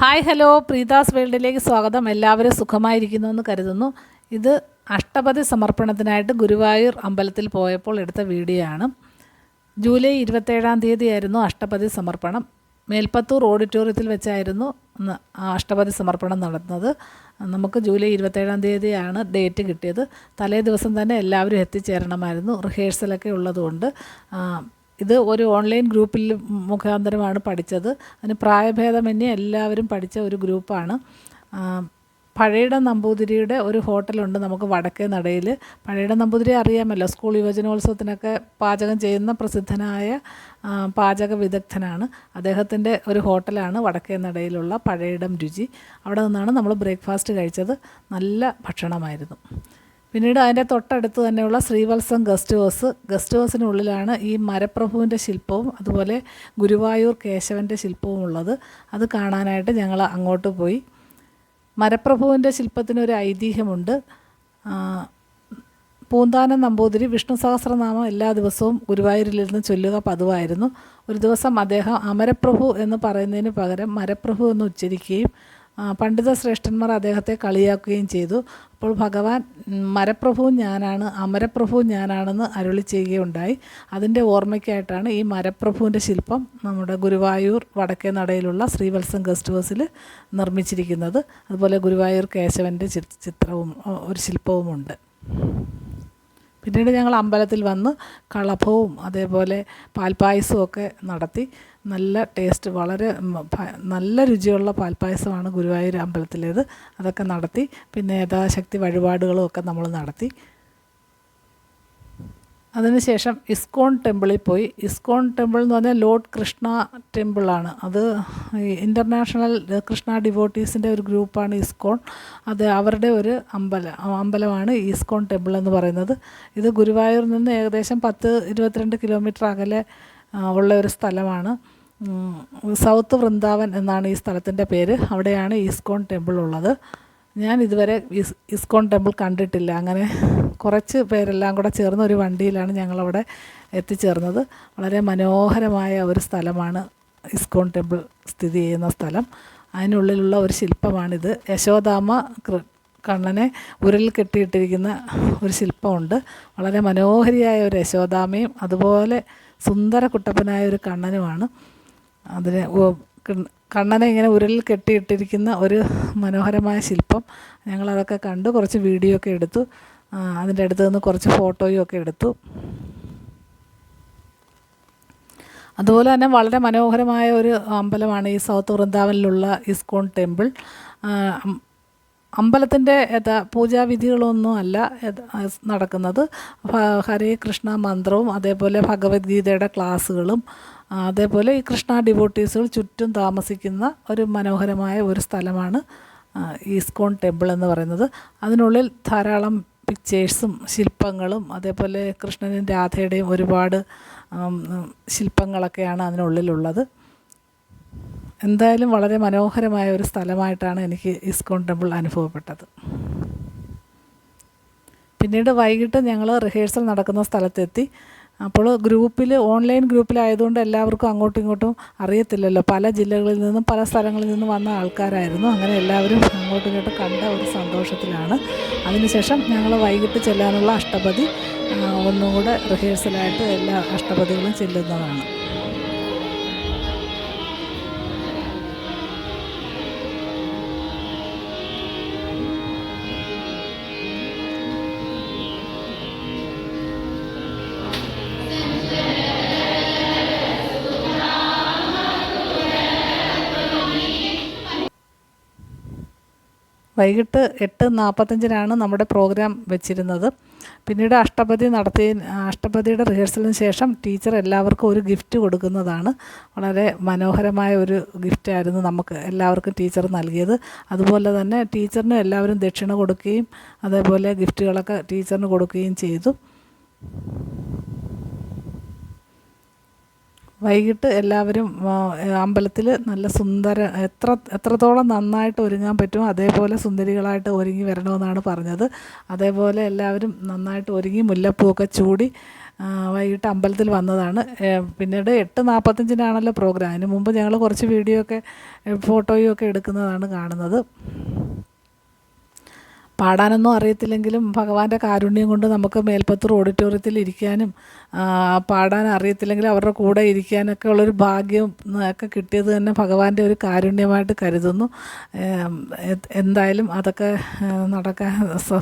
Hi hello, പ്രീതാസ് വേൾഡിലേക്ക് സ്വാഗതം. എല്ലാവരും സുഖമായിരിക്കുന്നു എന്ന് കരുതുന്നു. ഇത് അഷ്ടപതി സമർപ്പണത്തിനായിട്ട് ഗുരുവായൂർ അമ്പലത്തിൽ പോയപ്പോൾ എടുത്ത വീഡിയോ ആണ്. ജൂലൈ 27-ാം തീയതിയായിരുന്നു അഷ്ടപതി സമർപ്പണം. മേൽപ്പത്തൂർ ഓഡിറ്റോറിയത്തിൽ വെച്ചായിരുന്നു അഷ്ടപതി സമർപ്പണം നടന്നത്. നമുക്ക് ജൂലൈ 27-ാം തീയതിയാണ് ഡേറ്റ് കിട്ടിയത്. തലേ ദിവസം തന്നെ എല്ലാവരും എത്തിച്ചേരണമായിരുന്നു. റിഹേഴ്സലൊക്കെ ഉള്ളതുകൊണ്ട് ഇത് ഒരു ഓൺലൈൻ ഗ്രൂപ്പിൽ മുഖാന്തരമാണ് പഠിച്ചത്. അതിന് പ്രായഭേദമന്യേ എല്ലാവരും പഠിച്ച ഒരു ഗ്രൂപ്പാണ്. പഴയിടം നമ്പൂതിരിയുടെ ഒരു ഹോട്ടലുണ്ട് നമുക്ക് വടക്കേ നടയിൽ. പഴയിടം നമ്പൂതിരി അറിയാമല്ലോ, സ്കൂൾ യുവജനോത്സവത്തിനൊക്കെ പാചകം ചെയ്യുന്ന പ്രസിദ്ധനായ പാചക വിദഗ്ധനാണ്. അദ്ദേഹത്തിൻ്റെ ഒരു ഹോട്ടലാണ് വടക്കേ നടയിലുള്ള പഴയിടം രുചി. അവിടെ നിന്നാണ് നമ്മൾ ബ്രേക്ക്ഫാസ്റ്റ് കഴിച്ചത്. നല്ല ഭക്ഷണമായിരുന്നു. പിന്നീട് അതിൻ്റെ തൊട്ടടുത്ത് തന്നെയുള്ള ശ്രീവത്സം ഗസ്റ്റ് ഹൗസിനുള്ളിലാണ് ഈ മരപ്രഭുവിൻ്റെ ശില്പവും അതുപോലെ ഗുരുവായൂർ കേശവൻ്റെ ശില്പവും ഉള്ളത്. അത് കാണാനായിട്ട് ഞങ്ങൾ അങ്ങോട്ട് പോയി. മരപ്രഭുവിൻ്റെ ശില്പത്തിനൊരു ഐതിഹ്യമുണ്ട്. പൂന്താനം നമ്പൂതിരി വിഷ്ണു സഹസ്രനാമം എല്ലാ ദിവസവും ഗുരുവായൂരിലിരുന്ന് ചൊല്ലുക പതിവായിരുന്നു. ഒരു ദിവസം അദ്ദേഹം അമരപ്രഭു എന്ന് പറയുന്നതിന് പകരം മരപ്രഭു എന്ന് ഉച്ചരിക്കുകയും പണ്ഡിത ശ്രേഷ്ഠന്മാർ അദ്ദേഹത്തെ കളിയാക്കുകയും ചെയ്തു. അപ്പോൾ ഭഗവാൻ മരപ്രഭുവും ഞാനാണ്, അമരപ്രഭുവും ഞാനാണെന്ന് അരുളി ചെയ്യുകയുണ്ടായി. അതിൻ്റെ ഓർമ്മയ്ക്കായിട്ടാണ് ഈ മരപ്രഭുവിൻ്റെ ശില്പം നമ്മുടെ ഗുരുവായൂർ വടക്കേ നടയിലുള്ള ശ്രീവത്സം ഗസ്റ്റ് ഹൗസിൽ നിർമ്മിച്ചിരിക്കുന്നത്. അതുപോലെ ഗുരുവായൂർ കേശവൻ്റെ ചിത്രവും ഒരു ശില്പവുമുണ്ട്. പിന്നീട് ഞങ്ങൾ അമ്പലത്തിൽ വന്ന് കളഭവും അതേപോലെ പാൽപ്പായസവും ഒക്കെ നടത്തി. നല്ല ടേസ്റ്റ്, വളരെ നല്ല രുചിയുള്ള പാൽപ്പായസമാണ് ഗുരുവായൂർ അമ്പലത്തിലേത്. അതൊക്കെ നടത്തി. പിന്നെ യഥാശക്തി വഴിപാടുകളും ഒക്കെ നമ്മൾ നടത്തി. അതിനുശേഷം ഇസ്കോൺ ടെമ്പിളിൽ പോയി. ഇസ്കോൺ ടെമ്പിൾ എന്ന് പറഞ്ഞാൽ ലോർഡ് കൃഷ്ണ ടെമ്പിളാണ്. അത് ഇൻ്റർനാഷണൽ കൃഷ്ണ ഡിവോട്ടീസിൻ്റെ ഒരു ഗ്രൂപ്പാണ് ഇസ്കോൺ. അത് അവരുടെ ഒരു അമ്പലമാണ് ഇസ്കോൺ ടെമ്പിൾ എന്ന് പറയുന്നത്. ഇത് ഗുരുവായൂരിൽ നിന്ന് ഏകദേശം 10-22 കിലോമീറ്റർ അകലെ ഉള്ള ഒരു സ്ഥലമാണ്. സൗത്ത് വൃന്ദാവൻ എന്നാണ് ഈ സ്ഥലത്തിൻ്റെ പേര്. അവിടെയാണ് ഇസ്കോൺ ടെമ്പിൾ ഉള്ളത്. ഞാൻ ഇതുവരെ ഇസ്കോൺ ടെമ്പിൾ കണ്ടിട്ടില്ല. അങ്ങനെ കുറച്ച് പേരെല്ലാം കൂടെ ചേർന്ന ഒരു വണ്ടിയിലാണ് ഞങ്ങളവിടെ എത്തിച്ചേർന്നത്. വളരെ മനോഹരമായ ഒരു സ്ഥലമാണ് ഇസ്കോൺ ടെമ്പിൾ സ്ഥിതി ചെയ്യുന്ന സ്ഥലം. അതിനുള്ളിലുള്ള ഒരു ശില്പമാണിത്. യശോദാമ്മ കണ്ണനെ ഉരലിൽ കെട്ടിയിട്ടിരിക്കുന്ന ഒരു ശില്പമുണ്ട്. വളരെ മനോഹരിയായ ഒരു യശോദാമ്മയും അതുപോലെ സുന്ദര കുട്ടപ്പനായ ഒരു കണ്ണനുമാണ്. അതിന് കണ്ണനെ ഇങ്ങനെ ഉരലിൽ കെട്ടിയിട്ടിരിക്കുന്ന ഒരു മനോഹരമായ ശില്പം. ഞങ്ങളതൊക്കെ കണ്ടു, കുറച്ച് വീഡിയോ ഒക്കെ എടുത്തു. അതിൻ്റെ അടുത്ത് നിന്ന് കുറച്ച് ഫോട്ടോയും ഒക്കെ എടുത്തു. അതുപോലെ തന്നെ വളരെ മനോഹരമായ ഒരു അമ്പലമാണ് ഈ സൗത്ത് വൃന്ദാവനിലുള്ള ഇസ്കോൺ ടെമ്പിൾ. അമ്പലത്തിൻ്റെ പൂജാവിധികളൊന്നും അല്ല നടക്കുന്നത്. ഹരേ കൃഷ്ണ മന്ത്രവും അതേപോലെ ഭഗവത്ഗീതയുടെ ക്ലാസ്സുകളും അതേപോലെ ഈ കൃഷ്ണ ഡിവോട്ടീസുകൾ ചുറ്റും താമസിക്കുന്ന ഒരു മനോഹരമായ ഒരു സ്ഥലമാണ് ഇസ്കോൺ ടെമ്പിൾ എന്ന് പറയുന്നത്. അതിനുള്ളിൽ ധാരാളം പിക്ചേഴ്സും ശില്പങ്ങളും അതേപോലെ കൃഷ്ണനും രാധയുടെയും ഒരുപാട് ശില്പങ്ങളൊക്കെയാണ് അതിനുള്ളിലുള്ളത്. എന്തായാലും വളരെ മനോഹരമായ ഒരു സ്ഥലമായിട്ടാണ് എനിക്ക് ഇസ്കോൺ ടെമ്പിൾ അനുഭവപ്പെട്ടത്. പിന്നീട് വൈകിട്ട് ഞങ്ങൾ റിഹേഴ്സൽ നടക്കുന്ന സ്ഥലത്തെത്തി. അപ്പോൾ ഓൺലൈൻ ഗ്രൂപ്പിലായതുകൊണ്ട് എല്ലാവർക്കും അങ്ങോട്ടും ഇങ്ങോട്ടും അറിയത്തില്ലല്ലോ. പല ജില്ലകളിൽ നിന്നും പല സ്ഥലങ്ങളിൽ നിന്നും വന്ന ആൾക്കാരായിരുന്നു. അങ്ങനെ എല്ലാവരും അങ്ങോട്ടും ഇങ്ങോട്ടും കണ്ട ഒരു സന്തോഷത്തിലാണ്. അതിനുശേഷം ഞങ്ങൾ വൈകിട്ട് ചെല്ലാനുള്ള അഷ്ടപതി ഒന്നും കൂടെ റിഹേഴ്സലായിട്ട് എല്ലാ അഷ്ടപതികളും ചെല്ലുന്നതാണ്. വൈകിട്ട് 8:45 നമ്മുടെ പ്രോഗ്രാം വെച്ചിരുന്നത്. പിന്നീട് അഷ്ടപതിയുടെ റിഹേഴ്സലിന് ശേഷം ടീച്ചർ എല്ലാവർക്കും ഒരു ഗിഫ്റ്റ് കൊടുക്കുന്നതാണ്. വളരെ മനോഹരമായ ഒരു ഗിഫ്റ്റായിരുന്നു നമുക്ക് എല്ലാവർക്കും ടീച്ചർ നൽകിയത്. അതുപോലെ തന്നെ ടീച്ചറിനും എല്ലാവരും ദക്ഷിണ കൊടുക്കുകയും അതേപോലെ ഗിഫ്റ്റുകളൊക്കെ ടീച്ചറിന് കൊടുക്കുകയും ചെയ്തു. വൈകിട്ട് എല്ലാവരും അമ്പലത്തിൽ നല്ല എത്രത്തോളം നന്നായിട്ട് ഒരുങ്ങാൻ പറ്റുമോ അതേപോലെ സുന്ദരികളായിട്ട് ഒരുങ്ങി വരണമെന്നാണ് പറഞ്ഞത്. അതേപോലെ എല്ലാവരും നന്നായിട്ട് ഒരുങ്ങി മുല്ലപ്പൂവൊക്കെ ചൂടി വൈകിട്ട് അമ്പലത്തിൽ വന്നതാണ്. പിന്നീട് 8:45 പ്രോഗ്രാം. അതിന് മുമ്പ് ഞങ്ങൾ കുറച്ച് വീഡിയോ ഒക്കെ ഫോട്ടോയും ഒക്കെ എടുക്കുന്നതാണ് കാണുന്നത്. പാടാനൊന്നും അറിയത്തില്ലെങ്കിലും ഭഗവാന്റെ കാരുണ്യം കൊണ്ട് നമുക്ക് മേൽപ്പത്തൂർ ഓഡിറ്റോറിയത്തിൽ ഇരിക്കാനും പാടാൻ അറിയത്തില്ലെങ്കിലും അവരുടെ കൂടെ ഇരിക്കാനൊക്കെ ഉള്ളൊരു ഭാഗ്യം ഒക്കെ കിട്ടിയത് തന്നെ ഭഗവാന്റെ ഒരു കാരുണ്യമായിട്ട് കരുതുന്നു. എന്തായാലും അതൊക്കെ നടക്കാൻ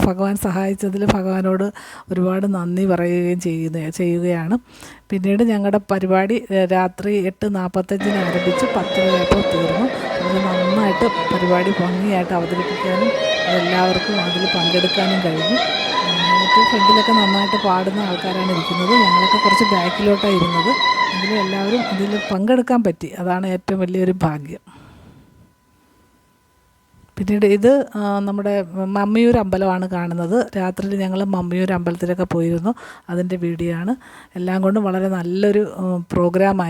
ഭഗവാൻ സഹായിച്ചതിൽ ഭഗവാനോട് ഒരുപാട് നന്ദി പറയുകയും ചെയ്യുകയാണ്. പിന്നീട് ഞങ്ങളുടെ പരിപാടി രാത്രി 8:45 ആരംഭിച്ച് 10:00 തീർന്നു. അത് നന്നായിട്ട് പരിപാടി ഭംഗിയായിട്ട് അവതരിപ്പിക്കാനും എല്ലാവർക്കും അതിൽ പങ്കെടുക്കാനും കഴിഞ്ഞു. ഏറ്റവും ഫ്രണ്ടിലൊക്കെ നന്നായിട്ട് പാടുന്ന ആൾക്കാരാണ് ഇരിക്കുന്നത്. ഞങ്ങളൊക്കെ കുറച്ച് ബാക്കിലോട്ടാണ് ഇരുന്നത്. എങ്കിലും എല്ലാവരും അതിൽ പങ്കെടുക്കാൻ പറ്റി. അതാണ് ഏറ്റവും വലിയൊരു ഭാഗ്യം. പിന്നീട് ഇത് നമ്മുടെ മമ്മിയൂർ അമ്പലമാണ് കാണുന്നത്. രാത്രിയിൽ ഞങ്ങൾ മമ്മിയൂർ അമ്പലത്തിലൊക്കെ പോയിരുന്നു. അതിൻ്റെ വീഡിയോ ആണ്. എല്ലാം കൊണ്ടും വളരെ നല്ലൊരു പ്രോഗ്രാമായി.